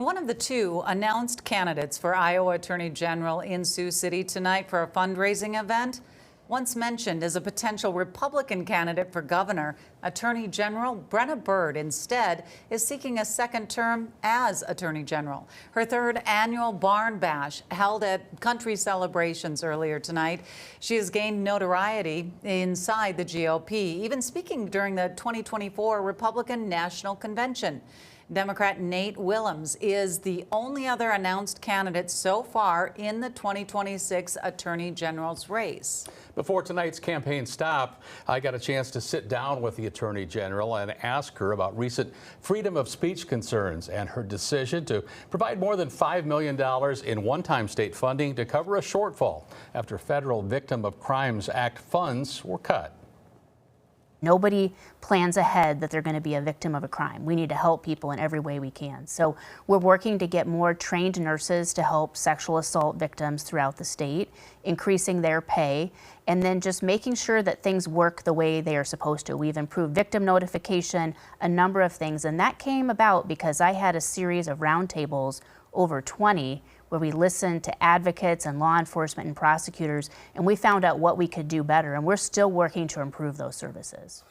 One of the two announced candidates for Iowa Attorney General in Sioux City tonight for a fundraising event. Once mentioned as a potential Republican candidate for governor, Attorney General Brenna instead is seeking a second term as Attorney General. Her third annual Barn Bash held at Country Celebrations earlier tonight. She has gained notoriety inside the GOP, even speaking during the 2024 Republican National Convention. Democrat Nate Willems is the only other announced candidate so far in the 2026 Attorney General's race. Before tonight's campaign stop, I got a chance to sit down with the Attorney General and ask her about recent freedom of speech concerns and her decision to provide more than $5 million in one-time state funding to cover a shortfall after Federal Victim of Crimes Act funds were cut. Nobody plans ahead that they're going to be a victim of a crime. We need to help people in every way we can. So we're working to get more trained nurses to help sexual assault victims throughout the state, increasing their pay, and then just making sure that things work the way they are supposed to. We've improved victim notification, a number of things, and that came about because I had a series of roundtables, over 20, where we listened to advocates and law enforcement and prosecutors, and we found out what we could do better, and we're still working to improve those services.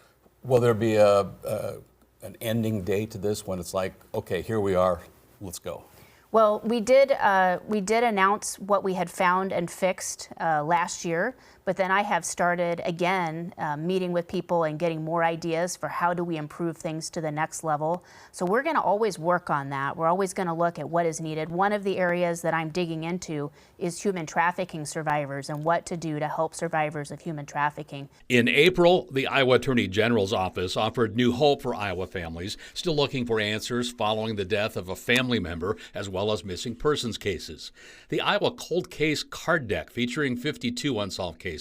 Will there be an ending date to this when it's like, okay, here we are, let's go? Well, we did announce what we had found and fixed last year, but then I have started again meeting with people and getting more ideas for how do we improve things to the next level. So we're going to always work on that. We're always going to look at what is needed. One of the areas that I'm digging into is human trafficking survivors and what to do to help survivors of human trafficking. In April, the Iowa Attorney General's office offered new hope for Iowa families still looking for answers following the death of a family member, as well as missing persons cases. The Iowa Cold Case Card Deck, featuring 52 unsolved cases,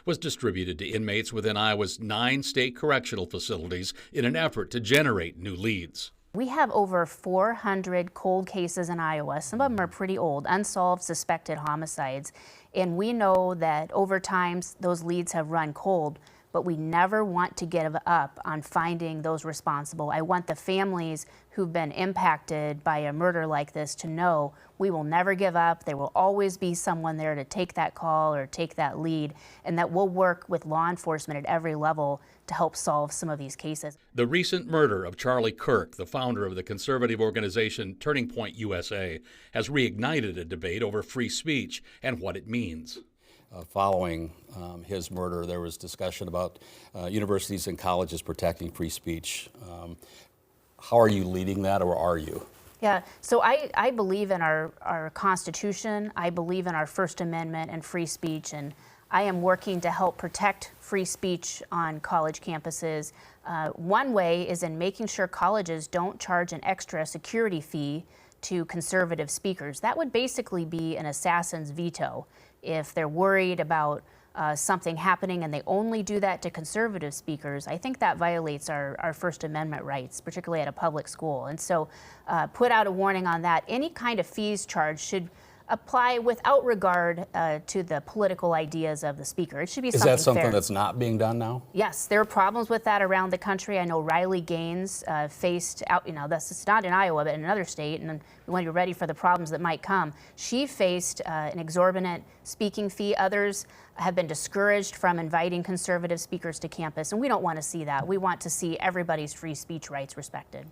was distributed to inmates within Iowa's 9 state correctional facilities in an effort to generate new leads. We have over 400 cold cases in Iowa. Some of them are pretty old, unsolved suspected homicides. And we know that over time those leads have run cold, but we never want to give up on finding those responsible. I want the families who've been impacted by a murder like this to know we will never give up. There will always be someone there to take that call or take that lead, and that we'll work with law enforcement at every level to help solve some of these cases. The recent murder of Charlie Kirk, the founder of the conservative organization Turning Point USA, has reignited a debate over free speech and what it means. Following his murder, there was discussion about universities and colleges protecting free speech. How are you leading that, or are you? Yeah, so I believe in our Constitution. I believe in our First Amendment and free speech, and I am working to help protect free speech on college campuses. One way is in making sure colleges don't charge an extra security fee to conservative speakers. That would basically be an assassin's veto. If they're worried about something happening and they only do that to conservative speakers, I think that violates our First Amendment rights, particularly at a public school. And so put out a warning on that. Any kind of fees charged should apply without regard to the political ideas of the speaker. It should be something fair. Is that something that's not being done now? Yes, there are problems with that around the country. I know Riley Gaines faced out, it's not in Iowa, but in another state, and we want to be ready for the problems that might come. She faced an exorbitant speaking fee. Others have been discouraged from inviting conservative speakers to campus, and we don't want to see that. We want to see everybody's free speech rights respected.